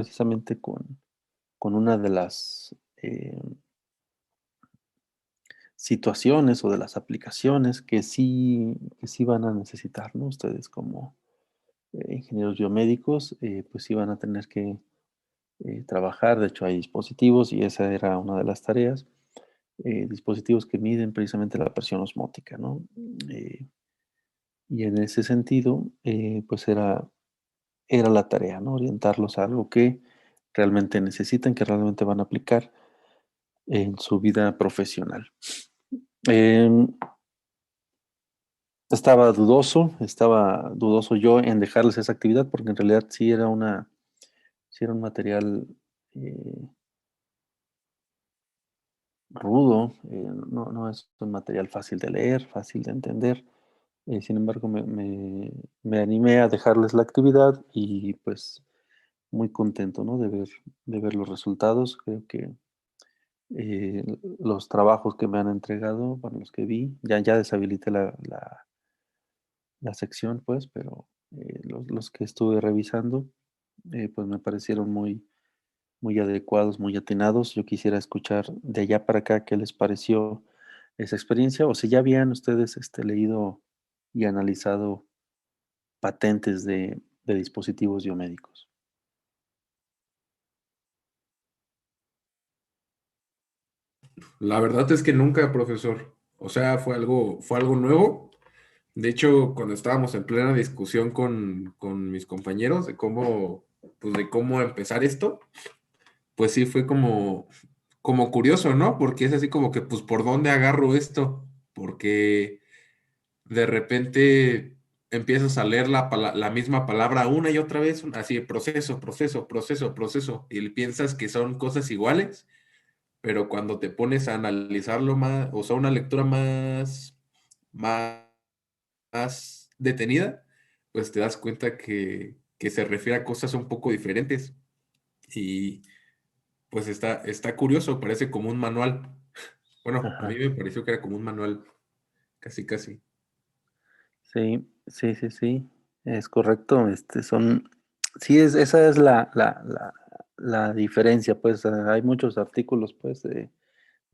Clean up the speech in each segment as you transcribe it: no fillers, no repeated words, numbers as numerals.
precisamente con una de las situaciones o de las aplicaciones que sí van a necesitar, ¿no? Ustedes como ingenieros biomédicos, pues sí van a tener que trabajar. De hecho, hay dispositivos y esa era una de las tareas, dispositivos que miden precisamente la presión osmótica, ¿no? Eh, y en ese sentido, pues era la tarea, ¿no? Orientarlos a algo que realmente necesitan, que realmente van a aplicar en su vida profesional. Em, estaba dudoso yo en dejarles esa actividad, porque en realidad sí era un material eh, rudo, no es un material fácil de leer, fácil de entender. Sin embargo, me animé a dejarles la actividad y pues muy contento, ¿no? De ver los resultados. Creo que los trabajos que me han entregado, bueno, los que vi, ya deshabilité la sección, pues, pero los que estuve revisando, pues me parecieron muy adecuados, muy atinados. Yo quisiera escuchar de allá para acá qué les pareció esa experiencia, o si ya habían ustedes leído y analizado patentes de dispositivos biomédicos. La verdad es que nunca, profesor. O sea, fue algo nuevo. De hecho, cuando estábamos en plena discusión con mis compañeros de cómo empezar esto, pues sí fue como curioso, ¿no? Porque es así como que, pues, ¿por dónde agarro esto? Porque de repente empiezas a leer la misma palabra una y otra vez, así, proceso, proceso, proceso, proceso, y piensas que son cosas iguales, pero cuando te pones a analizarlo más, o sea, una lectura más, más detenida, pues te das cuenta que se refiere a cosas un poco diferentes. Y pues está curioso, parece como un manual. Bueno, a mí Ajá. me pareció que era como un manual, casi, casi. Sí, sí, sí, sí, es correcto. Sí, esa es la diferencia, pues. Hay muchos artículos, pues, de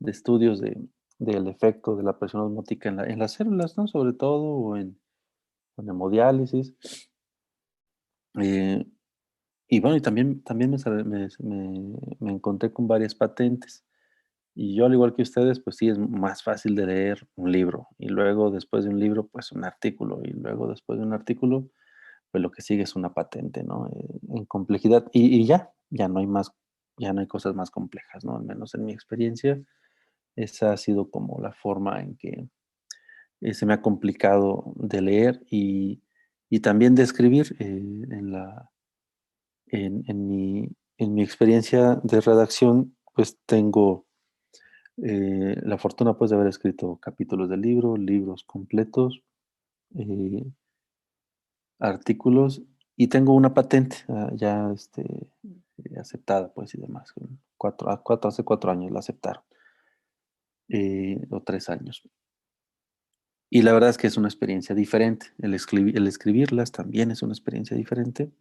estudios del efecto de la presión osmótica en las células, ¿no? Sobre todo, o en hemodiálisis. Eh, y bueno, y también me encontré con varias patentes. Y yo, al igual que ustedes, pues sí, es más fácil de leer un libro, y luego después de un libro, pues un artículo, y luego después de un artículo, pues lo que sigue es una patente, ¿no? En complejidad, y ya no hay más, ya no hay cosas más complejas, ¿no? Al menos en mi experiencia, esa ha sido como la forma en que se me ha complicado de leer y también de escribir. En mi experiencia de redacción, pues tengo la fortuna, pues, de haber escrito capítulos de libro, libros completos, eh, artículos, y tengo una patente, ya, aceptada, pues, y demás. Hace 4 años la aceptaron, o 3 años. Y la verdad es que es una experiencia diferente. El escribirlas también es una experiencia diferente,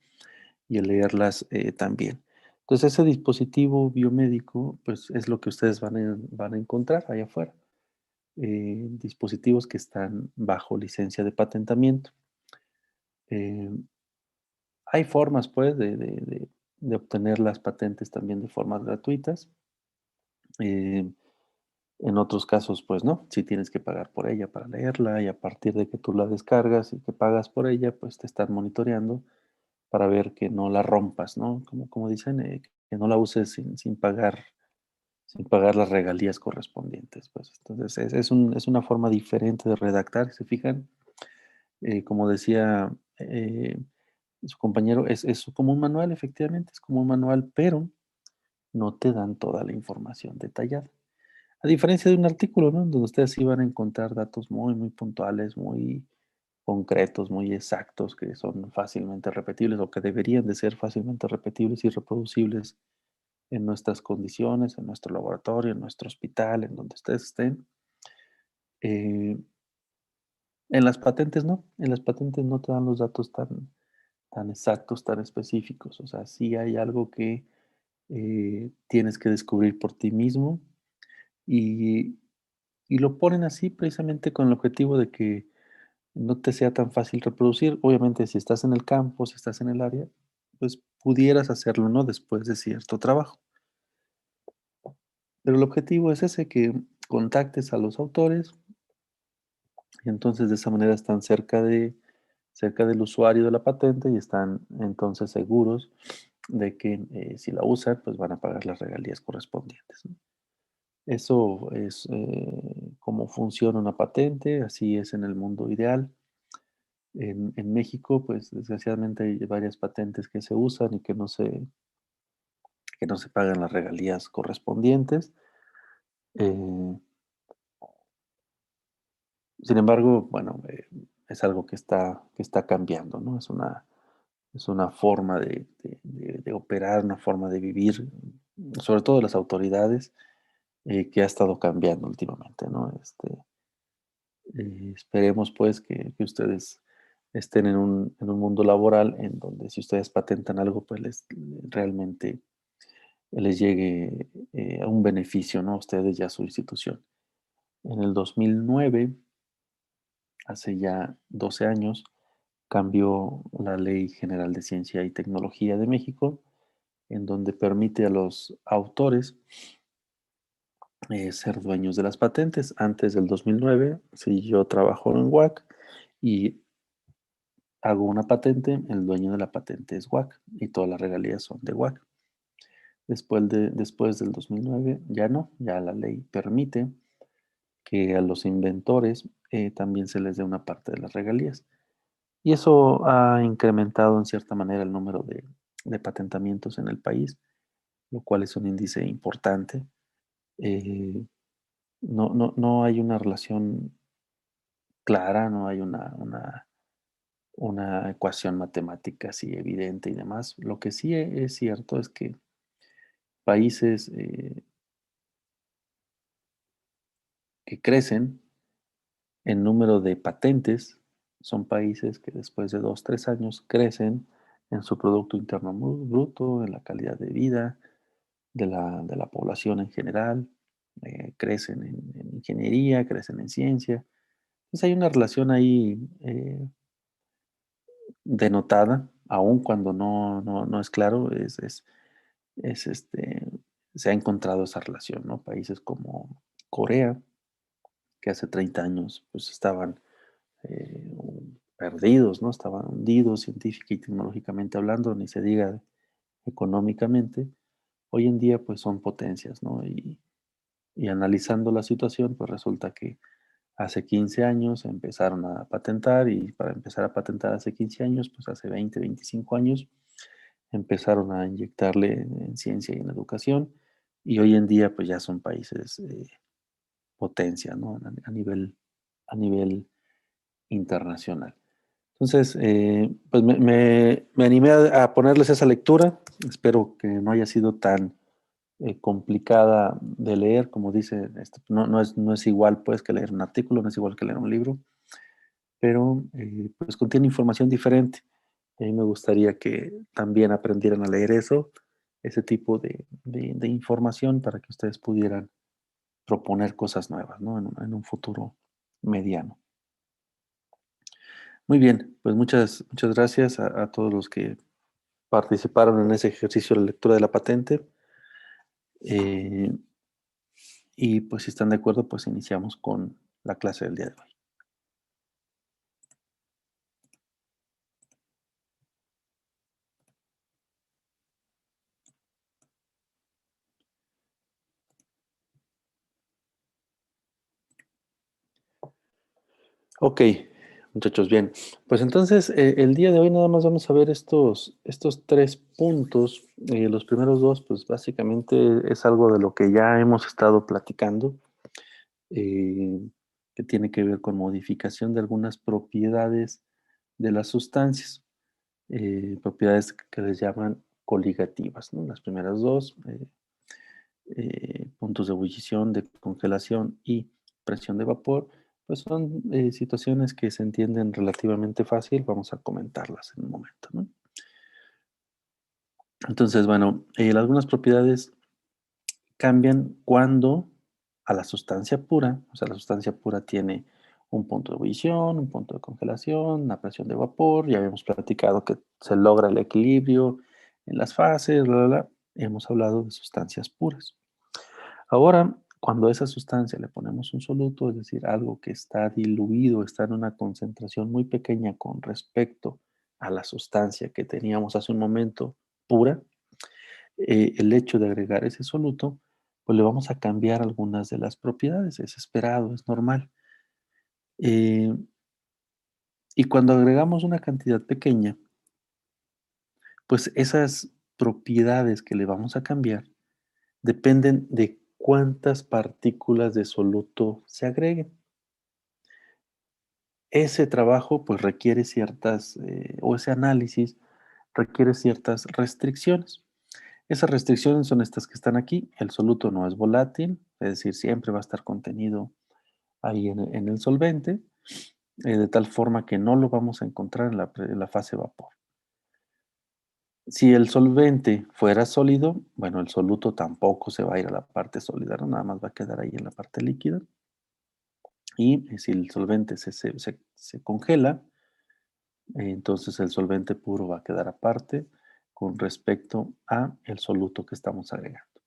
y el leerlas, también. Entonces, ese dispositivo biomédico, pues, es lo que ustedes van a encontrar allá afuera. Dispositivos que están bajo licencia de patentamiento. Eh, Hay formas, pues, de obtener las patentes también de formas gratuitas. Eh, en otros casos, pues no, si tienes que pagar por ella para leerla, y a partir de que tú la descargas y que pagas por ella, pues te están monitoreando para ver que no la rompas, ¿no? Como dicen, que no la uses sin pagar las regalías correspondientes, pues. Entonces, es una forma diferente de redactar, ¿se fijan? Como decía su compañero, es como un manual, efectivamente, es como un manual, pero no te dan toda la información detallada. A diferencia de un artículo, ¿no? Donde ustedes sí van a encontrar datos muy, muy puntuales, muy concretos, muy exactos, que son fácilmente repetibles, o que deberían de ser fácilmente repetibles y reproducibles en nuestras condiciones, en nuestro laboratorio, en nuestro hospital, en donde ustedes estén. Eh, en las patentes no te dan los datos tan tan exactos, tan específicos. O sea, sí hay algo que tienes que descubrir por ti mismo y, y lo ponen así precisamente con el objetivo de que no te sea tan fácil reproducir. Obviamente, si estás en el campo, si estás en el área, pues pudieras hacerlo, ¿no? Después de cierto trabajo. Pero el objetivo es ese, que contactes a los autores y entonces de esa manera están cerca del usuario de la patente y están entonces seguros de que si la usan, pues van a pagar las regalías correspondientes, ¿no? Eso es cómo funciona una patente, así es en el mundo ideal. En México, pues desgraciadamente hay varias patentes que se usan y que no se pagan las regalías correspondientes. Eh, Sin embargo, bueno, es algo que está cambiando, ¿no? Es una forma de operar, una forma de vivir, sobre todo de las autoridades, que ha estado cambiando últimamente, ¿no? Esperemos pues que ustedes estén en un mundo laboral en donde si ustedes patentan algo, pues realmente les llegue a un beneficio, ¿no? A ustedes y a su institución. En el 2009, hace ya 12 años, cambió la Ley General de Ciencia y Tecnología de México, en donde permite a los autores ser dueños de las patentes. Antes del 2009, si yo trabajo en WAC y hago una patente, el dueño de la patente es WAC y todas las regalías son de WAC. Después del 2009 ya no, ya la ley permite que a los inventores también se les dé una parte de las regalías. Y eso ha incrementado en cierta manera el número de patentamientos en el país, lo cual es un índice importante. Eh, no hay una relación clara, no hay una ecuación matemática así evidente y demás. Lo que sí es cierto es que países que crecen en número de patentes son países que después de 2, 3 años crecen en su Producto Interno Bruto, en la calidad de vida de la población en general, crecen en ingeniería, crecen en ciencia. Entonces hay una relación ahí denotada, aun cuando no es claro, es se ha encontrado esa relación, ¿no? Países como Corea, que hace 30 años pues estaban eh, perdidos, ¿no? Estaban hundidos científica y tecnológicamente hablando, ni se diga económicamente. Hoy en día pues son potencias, ¿no? Y analizando la situación, pues resulta que hace 15 años empezaron a patentar y para empezar a patentar hace 15 años, pues hace 20, 25 años empezaron a inyectarle en ciencia y en educación y hoy en día pues ya son países potencia, ¿no? A nivel internacional. Entonces, pues me animé a ponerles esa lectura. Espero que no haya sido tan complicada de leer, como dice, no es igual pues que leer un artículo, no es igual que leer un libro, pero pues contiene información diferente. A mí me gustaría que también aprendieran a leer eso, ese tipo de información para que ustedes pudieran proponer cosas nuevas, ¿no? En un futuro mediano. Muy bien, pues muchas gracias a todos los que participaron en ese ejercicio de lectura de la patente. Eh, y pues si están de acuerdo, pues iniciamos con la clase del día de hoy. Ok, muchachos, bien. Pues entonces, el día de hoy nada más vamos a ver estos 3 puntos. Los primeros dos, pues básicamente es algo de lo que ya hemos estado platicando, eh, que tiene que ver con modificación de algunas propiedades de las sustancias, propiedades que les llaman coligativas, ¿no? Las primeras dos, puntos de ebullición, de congelación y presión de vapor, pues son situaciones que se entienden relativamente fácil. Vamos a comentarlas en un momento, ¿no? Entonces, bueno, algunas propiedades cambian cuando a la sustancia pura, o sea, la sustancia pura tiene un punto de ebullición, un punto de congelación, una presión de vapor, ya habíamos platicado que se logra el equilibrio en las fases, bla, bla, bla. Hemos hablado de sustancias puras. Ahora, cuando a esa sustancia le ponemos un soluto, es decir, algo que está diluido, está en una concentración muy pequeña con respecto a la sustancia que teníamos hace un momento pura, el hecho de agregar ese soluto, pues le vamos a cambiar algunas de las propiedades, es esperado, es normal. Eh, y cuando agregamos una cantidad pequeña, pues esas propiedades que le vamos a cambiar dependen de cuántas partículas de soluto se agreguen. Ese trabajo pues requiere ciertas, o ese análisis requiere ciertas restricciones. Esas restricciones son estas que están aquí. El soluto no es volátil, es decir, siempre va a estar contenido ahí en el solvente, de tal forma que no lo vamos a encontrar en la fase vapor. Si el solvente fuera sólido, bueno, el soluto tampoco se va a ir a la parte sólida, ¿no? Nada más va a quedar ahí en la parte líquida. Y si el solvente se congela, entonces el solvente puro va a quedar aparte con respecto a el soluto que estamos agregando.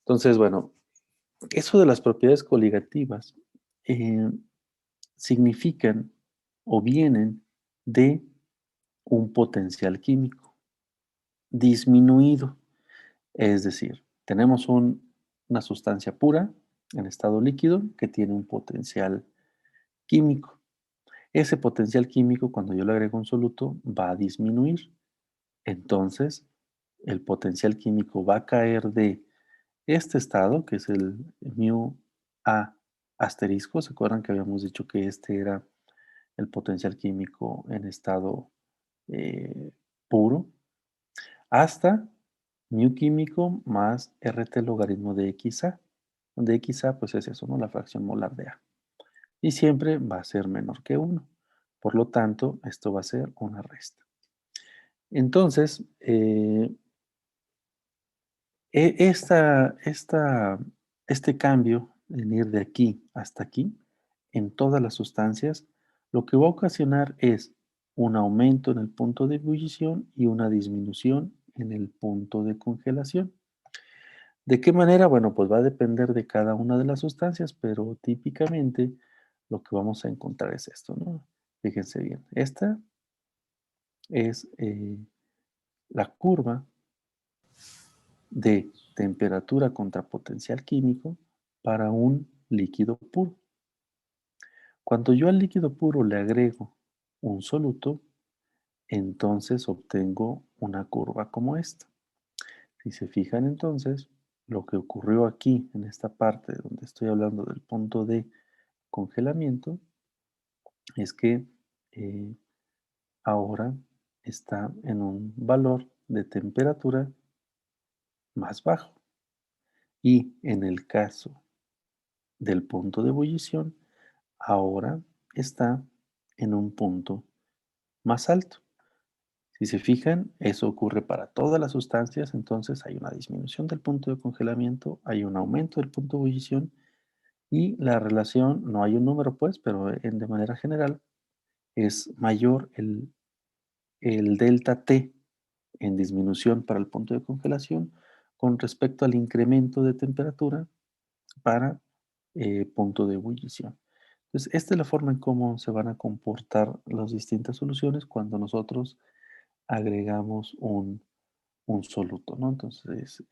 Entonces, bueno, eso de las propiedades coligativas eh, significan o vienen de un potencial químico disminuido. Es decir, tenemos una sustancia pura en estado líquido que tiene un potencial químico. Ese potencial químico, cuando yo le agrego un soluto, va a disminuir. Entonces, el potencial químico va a caer de este estado, que es el mu A asterisco. ¿Se acuerdan que habíamos dicho que este era el potencial químico en estado eh, puro? Hasta mu químico más RT logaritmo de XA, donde XA pues es eso, ¿no? La fracción molar de A. Y siempre va a ser menor que 1. Por lo tanto, esto va a ser una resta. Entonces, este cambio en ir de aquí hasta aquí, en todas las sustancias, lo que va a ocasionar es un aumento en el punto de ebullición y una disminución en el punto de congelación. ¿De qué manera? Bueno, pues va a depender de cada una de las sustancias, pero típicamente lo que vamos a encontrar es esto, ¿no? Fíjense bien, esta es la curva de temperatura contra potencial químico para un líquido puro. Cuando yo al líquido puro le agrego un soluto, entonces obtengo una curva como esta. Si se fijan entonces, lo que ocurrió aquí en esta parte donde estoy hablando del punto de congelamiento es que eh, ahora está en un valor de temperatura más bajo. Y en el caso del punto de ebullición, ahora está en un punto más alto. Si se fijan, eso ocurre para todas las sustancias, entonces hay una disminución del punto de congelamiento, hay un aumento del punto de ebullición y la relación, no hay un número pues, pero de manera general es mayor el delta T en disminución para el punto de congelación con respecto al incremento de temperatura para punto de ebullición. Entonces, esta es la forma en cómo se van a comportar las distintas soluciones cuando nosotros agregamos un soluto, ¿no? Entonces,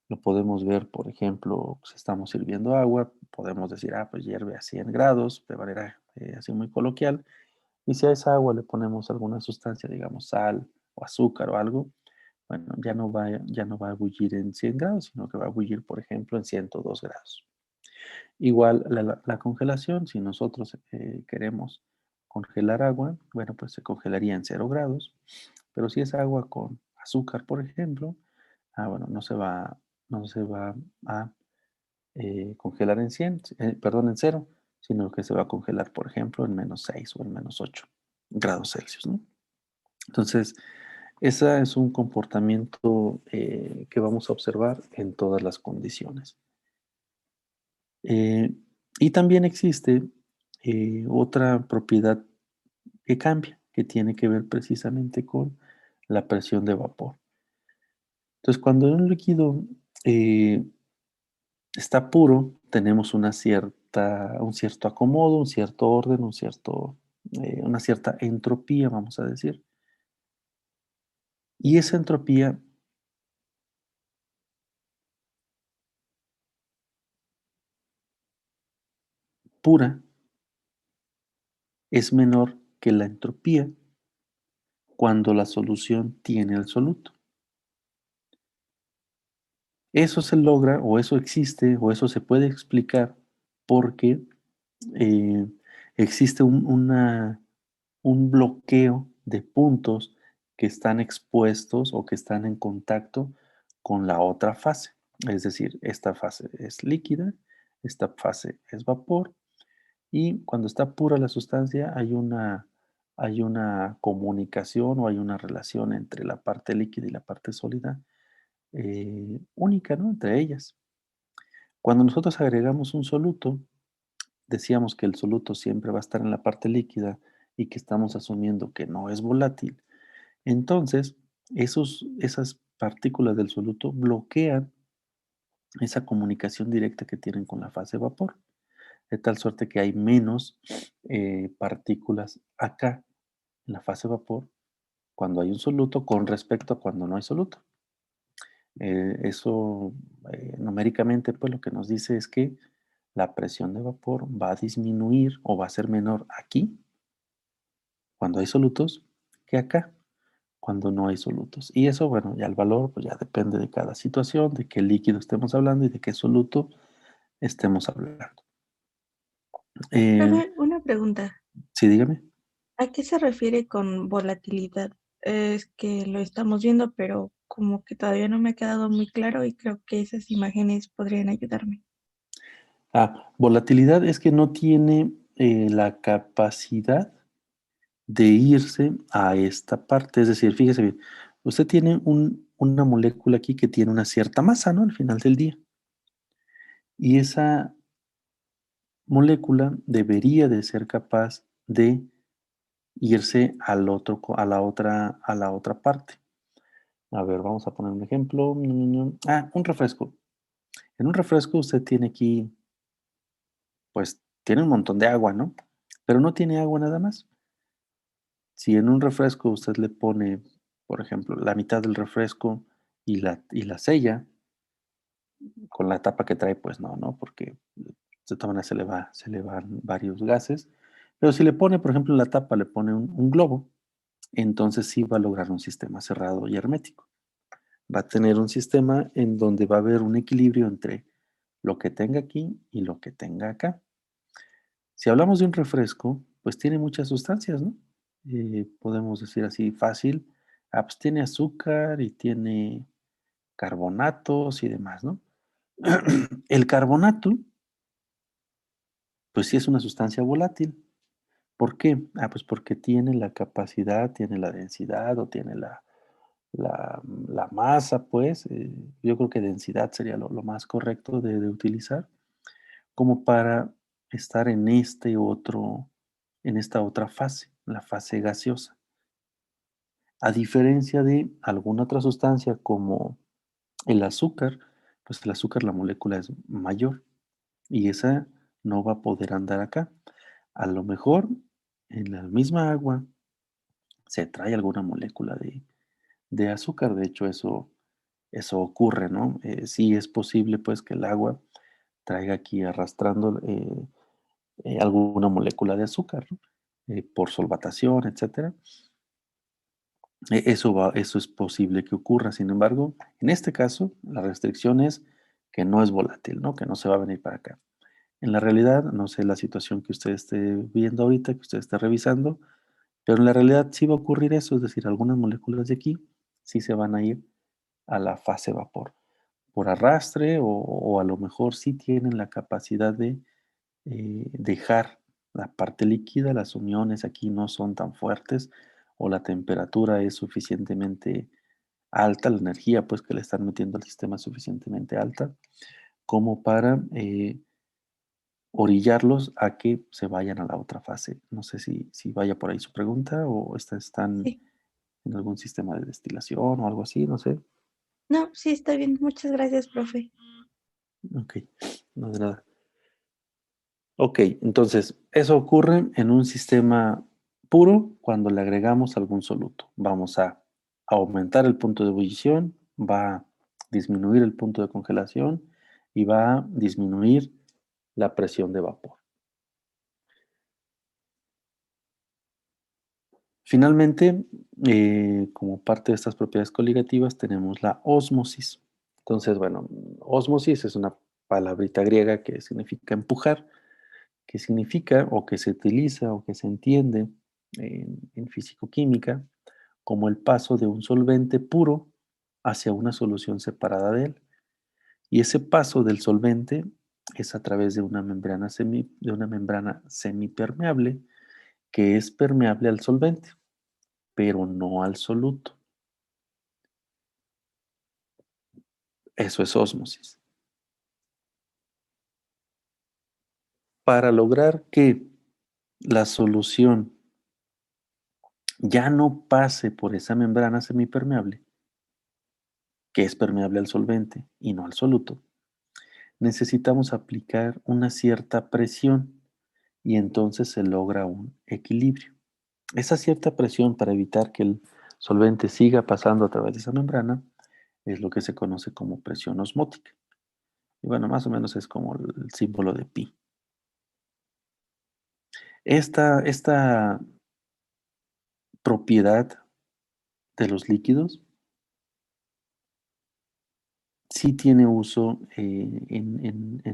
lo podemos ver, por ejemplo, si estamos sirviendo agua, podemos decir, pues hierve a 100 grados, de manera así muy coloquial, y si a esa agua le ponemos alguna sustancia, digamos sal o azúcar o algo, bueno, ya no va a bullir en 100 grados, sino que va a bullir, por ejemplo, en 102 grados. Igual la congelación, si nosotros queremos congelar agua, bueno, pues se congelaría en 0 grados, pero si es agua con azúcar, por ejemplo, bueno, no se va a congelar en 100, perdón, en 0, sino que se va a congelar, por ejemplo, en -6 o en -8 grados Celsius, ¿no? Entonces, Ese es un comportamiento que vamos a observar en todas las condiciones. Eh, y también existe otra propiedad que cambia, que tiene que ver precisamente con la presión de vapor. Entonces, cuando un líquido eh, está puro, tenemos un cierto acomodo, un cierto orden, una cierta entropía, vamos a decir. Y esa entropía pura es menor que la entropía cuando la solución tiene el soluto. Eso se logra, o eso existe, o eso se puede explicar porque eh, existe un bloqueo de puntos que están expuestos o que están en contacto con la otra fase. Es decir, esta fase es líquida, esta fase es vapor, y cuando está pura la sustancia hay una comunicación o hay una relación entre la parte líquida y la parte sólida única, ¿no? Entre ellas. Cuando nosotros agregamos un soluto, decíamos que el soluto siempre va a estar en la parte líquida y que estamos asumiendo que no es volátil. Entonces, esas partículas del soluto bloquean esa comunicación directa que tienen con la fase vapor, de tal suerte que hay menos partículas acá en la fase vapor cuando hay un soluto con respecto a cuando no hay soluto. Eso numéricamente pues lo que nos dice es que la presión de vapor va a disminuir o va a ser menor aquí cuando hay solutos que acá cuando no hay solutos. Y eso, bueno, ya el valor pues ya depende de cada situación, de qué líquido estemos hablando y de qué soluto estemos hablando. Eh, Profe, una pregunta. sí, dígame. ¿A qué se refiere con volatilidad? Es que lo estamos viendo, pero como que todavía no me ha quedado muy claro y creo que esas imágenes podrían ayudarme. Volatilidad es que no tiene la capacidad de irse a esta parte. Es decir, fíjese bien, usted tiene una molécula aquí que tiene una cierta masa, ¿no? Al final del día. Y esa molécula debería de ser capaz de irse a la otra parte. A ver, vamos a poner un ejemplo. Un refresco. En un refresco usted tiene aquí, pues, tiene un montón de agua, ¿no? Pero no tiene agua nada más. Si en un refresco usted le pone, por ejemplo, la mitad del refresco y la sella con la tapa que trae, pues no, ¿no? Porque de todas maneras se le van varios gases. Pero si le pone, por ejemplo, en la tapa, le pone un globo, entonces sí va a lograr un sistema cerrado y hermético. Va a tener un sistema en donde va a haber un equilibrio entre lo que tenga aquí y lo que tenga acá. Si hablamos de un refresco, pues tiene muchas sustancias, ¿no? Podemos decir así fácil, pues tiene azúcar y tiene carbonatos y demás, ¿no? El carbonato, pues sí es una sustancia volátil. ¿Por qué? Pues porque tiene la capacidad, tiene la densidad o tiene la masa, pues, yo creo que densidad sería lo más correcto de utilizar, como para estar en esta otra fase, la fase gaseosa. A diferencia de alguna otra sustancia como el azúcar, pues el azúcar, la molécula es mayor y esa no va a poder andar acá. A lo mejor en la misma agua se trae alguna molécula de azúcar, de hecho eso ocurre, ¿no? Sí es posible pues que el agua traiga aquí arrastrando alguna molécula de azúcar, ¿no? Por solvatación, etcétera. Eso es posible que ocurra. Sin embargo, en este caso, la restricción es que no es volátil, ¿no? Que no se va a venir para acá. En la realidad, no sé la situación que usted esté viendo ahorita, que usted esté revisando, pero en la realidad sí va a ocurrir eso, es decir, algunas moléculas de aquí sí se van a ir a la fase vapor por arrastre o a lo mejor sí tienen la capacidad de dejar la parte líquida, las uniones aquí no son tan fuertes o la temperatura es suficientemente alta, la energía pues que le están metiendo al sistema es suficientemente alta, como para orillarlos a que se vayan a la otra fase. No sé si vaya por ahí su pregunta o están Sí. en algún sistema de destilación o algo así, no sé. No, sí, está bien. Muchas gracias, profe. Ok, no de nada. Ok, entonces eso ocurre en un sistema puro cuando le agregamos algún soluto. Vamos a aumentar el punto de ebullición, va a disminuir el punto de congelación y va a disminuir la presión de vapor. Finalmente, como parte de estas propiedades coligativas, tenemos la ósmosis. Entonces, bueno, ósmosis es una palabrita griega que significa empujar, que significa o que se utiliza o que se entiende en físico-química como el paso de un solvente puro hacia una solución separada de él. Y ese paso del solvente es a través de de una membrana semipermeable que es permeable al solvente, pero no al soluto. Eso es ósmosis. Para lograr que la solución ya no pase por esa membrana semipermeable, que es permeable al solvente y no al soluto, necesitamos aplicar una cierta presión y entonces se logra un equilibrio. Esa cierta presión para evitar que el solvente siga pasando a través de esa membrana es lo que se conoce como presión osmótica. Y bueno, más o menos es como el símbolo de pi. Esta propiedad de los líquidos sí tiene uso en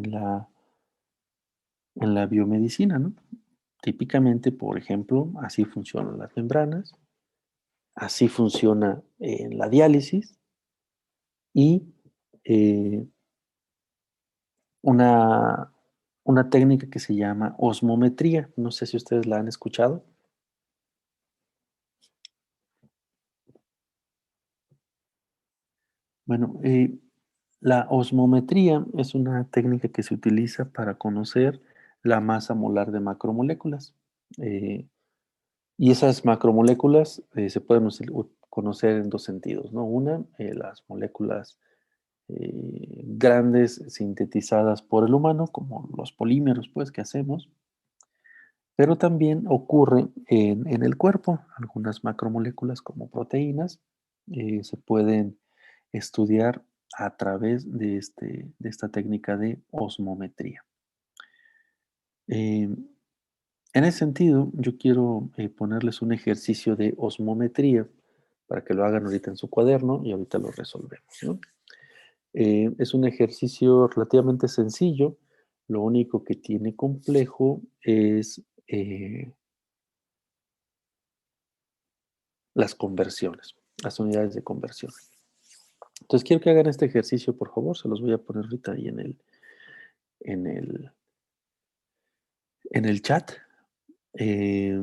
la biomedicina, ¿no? Típicamente, por ejemplo, así funcionan las membranas, así funciona en la diálisis y eh, una, una técnica que se llama osmometría. No sé si ustedes la han escuchado. Bueno, la osmometría es una técnica que se utiliza para conocer la masa molar de macromoléculas. Eh, y esas macromoléculas se pueden conocer en dos sentidos, ¿no? Una, las moléculas grandes sintetizadas por el humano, como los polímeros, pues, que hacemos, pero también ocurre en el cuerpo. Algunas macromoléculas como proteínas se pueden estudiar a través de esta técnica de osmometría. Eh, en ese sentido, yo quiero ponerles un ejercicio de osmometría para que lo hagan ahorita en su cuaderno y ahorita lo resolvemos, ¿no? Es un ejercicio relativamente sencillo. Lo único que tiene complejo es las conversiones, las unidades de conversión. Entonces quiero que hagan este ejercicio, por favor. Se los voy a poner ahorita ahí en el, en el chat. Eh,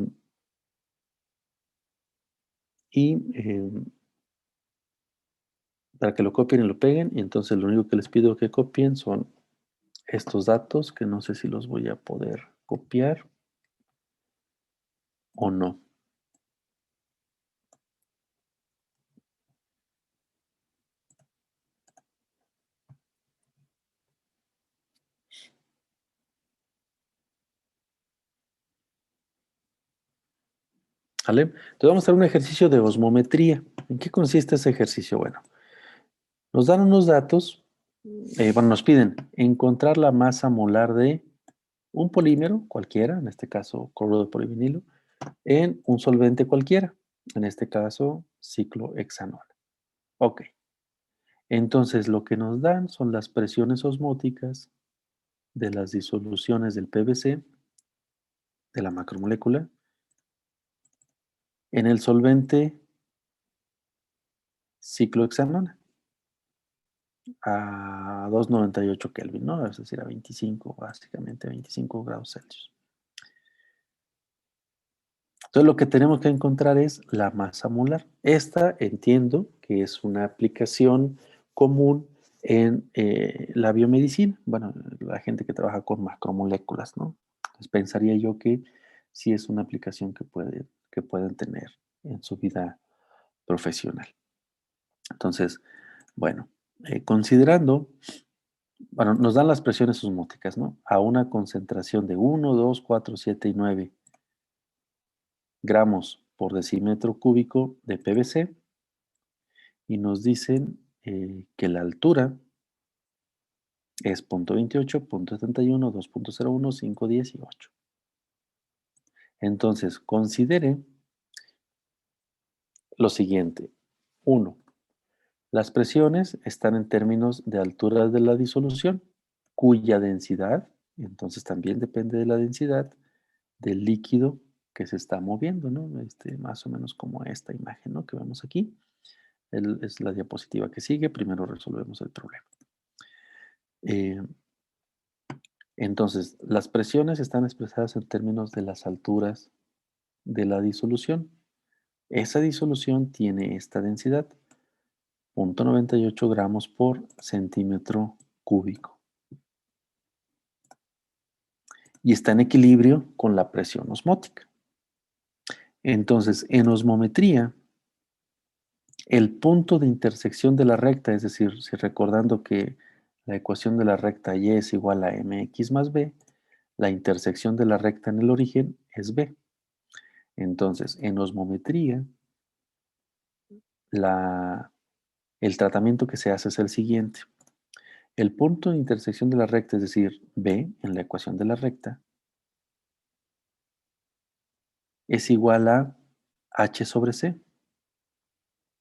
y para que lo copien y lo peguen. Y entonces lo único que les pido que copien son estos datos, que no sé si los voy a poder copiar o no. ¿Vale? Entonces vamos a hacer un ejercicio de osmometría. ¿En qué consiste ese ejercicio? Bueno, nos dan unos datos, bueno, nos piden encontrar la masa molar de un polímero cualquiera, en este caso cloruro de polivinilo, en un solvente cualquiera, en este caso ciclohexanol. Ok, entonces lo que nos dan son las presiones osmóticas de las disoluciones del PVC, de la macromolécula, en el solvente ciclohexanona a 298 Kelvin, ¿no? Es decir, a 25, básicamente 25 grados Celsius. Entonces lo que tenemos que encontrar es la masa molar. Esta entiendo que es una aplicación común en la biomedicina. Bueno, la gente que trabaja con macromoléculas, ¿no? Entonces pensaría yo que sí es una aplicación que pueden tener en su vida profesional. Entonces, bueno, considerando, bueno, nos dan las presiones osmóticas, ¿no? A una concentración de 1, 2, 4, 7 y 9 gramos por decímetro cúbico de PVC y nos dicen que la altura es 0.28, 0.71, 2.01, 5, 10 y 8. Entonces, considere lo siguiente. 1. Las presiones están en términos de altura de la disolución, cuya densidad, entonces también depende de la densidad del líquido que se está moviendo, ¿no? Más o menos como esta imagen, ¿no? Que vemos aquí. Es la diapositiva que sigue. Primero resolvemos el problema. Entonces, las presiones están expresadas en términos de las alturas de la disolución. Esa disolución tiene esta densidad, 0.98 gramos por centímetro cúbico. Y está en equilibrio con la presión osmótica. Entonces, en osmometría, el punto de intersección de la recta, es decir, si recordando que la ecuación de la recta Y es igual a mx más b, la intersección de la recta en el origen es b. Entonces, en osmometría, el tratamiento que se hace es el siguiente. El punto de intersección de la recta, es decir, b en la ecuación de la recta, es igual a h sobre c,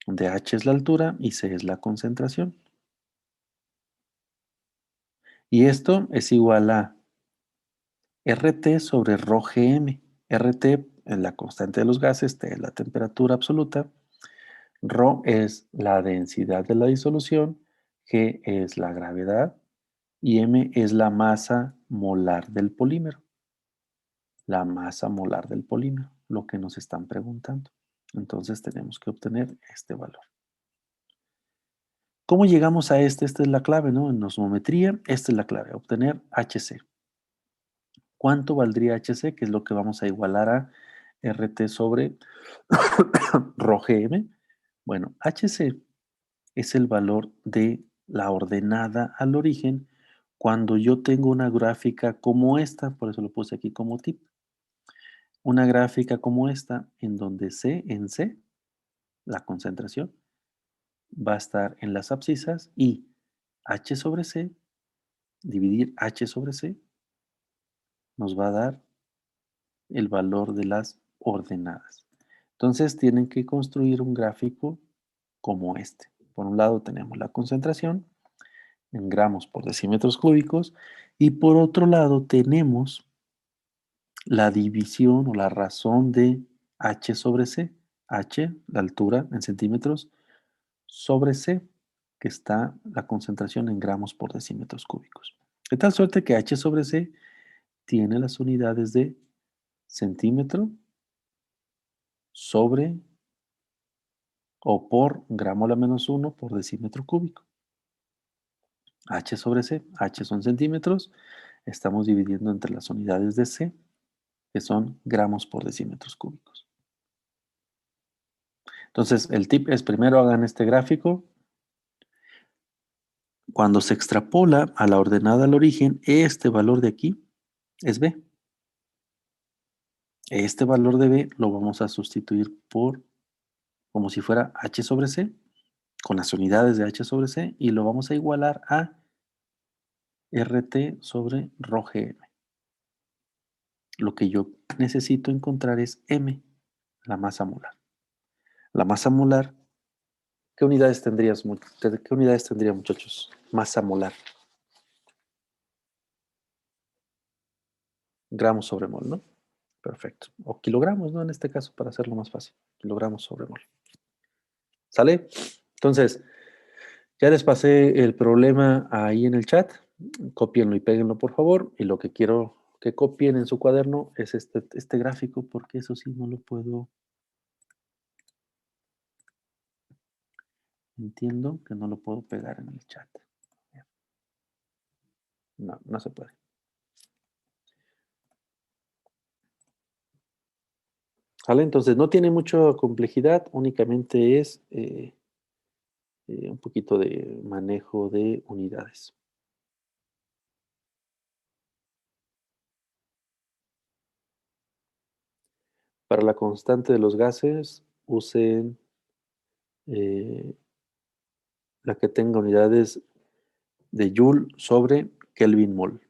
donde h es la altura y c es la concentración. Y esto es igual a RT sobre ρgm. RT es la constante de los gases, T es la temperatura absoluta, ρ es la densidad de la disolución, G es la gravedad y M es la masa molar del polímero. La masa molar del polímero, lo que nos están preguntando. Entonces tenemos que obtener este valor. ¿Cómo llegamos a este? Esta es la clave, ¿no? En osmometría, esta es la clave, obtener HC. ¿Cuánto valdría HC? Que es lo que vamos a igualar a RT sobre ρgm. Bueno, HC es el valor de la ordenada al origen cuando yo tengo una gráfica como esta, por eso lo puse aquí como tip. Una gráfica como esta, en donde C en C, la concentración, va a estar en las abscisas y H sobre C, dividir H sobre C, nos va a dar el valor de las ordenadas. Entonces tienen que construir un gráfico como este. Por un lado tenemos la concentración en gramos por decímetros cúbicos y por otro lado tenemos la división o la razón de H sobre C. H, la altura en centímetros, sobre C, que está la concentración en gramos por decímetros cúbicos. De tal suerte que H sobre C tiene las unidades de centímetro sobre o por gramo a la menos 1 por decímetro cúbico. H sobre C, H son centímetros, estamos dividiendo entre las unidades de C, que son gramos por decímetros cúbicos. Entonces, el tip es primero hagan este gráfico. Cuando se extrapola a la ordenada al origen, este valor de aquí es B. Este valor de B lo vamos a sustituir por, como si fuera H sobre C, con las unidades de H sobre C, y lo vamos a igualar a RT sobre ρgm. Lo que yo necesito encontrar es M, la masa molar. La masa molar, ¿qué unidades tendrías, qué unidades tendría, muchachos? Masa molar. Gramos sobre mol, ¿no? Perfecto. O kilogramos, ¿no? En este caso, para hacerlo más fácil. Kilogramos sobre mol. ¿Sale? Entonces, ya les pasé el problema ahí en el chat. Cópienlo y péguenlo, por favor. Y lo que quiero que copien en su cuaderno es este gráfico, porque eso sí no lo puedo. Entiendo que no lo puedo pegar en el chat. No, no se puede. ¿Vale? Entonces no tiene mucha complejidad, únicamente es un poquito de manejo de unidades. Para la constante de los gases, usen la que tenga unidades de Joule sobre Kelvin mol.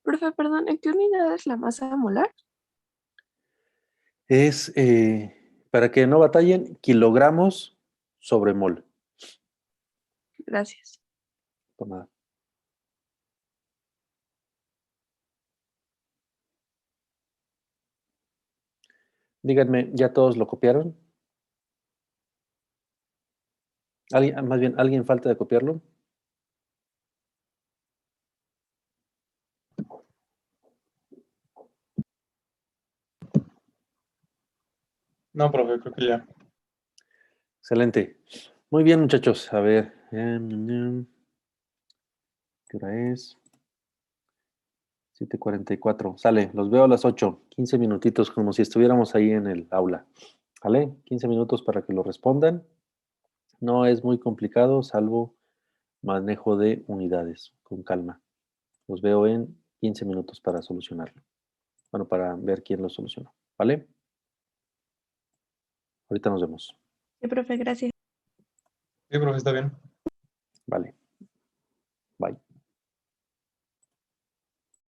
Profe, perdón, ¿en qué unidad es la masa molar? Es, para que no batallen, kilogramos sobre mol. Gracias. Por nada. Díganme, ¿ya todos lo copiaron? Más bien, ¿alguien falta de copiarlo? No, profe, creo que ya. Excelente. Muy bien, muchachos. A ver. ¿Qué hora es? 7:44. Sale, los veo a las 8. 15 minutitos, como si estuviéramos ahí en el aula. ¿Vale? 15 minutos para que lo respondan. No es muy complicado, salvo manejo de unidades. Con calma. Los veo en 15 minutos para solucionarlo. Bueno, para ver quién lo solucionó. ¿Vale? Ahorita nos vemos. Sí, profe, gracias. Sí, profe, está bien. Vale.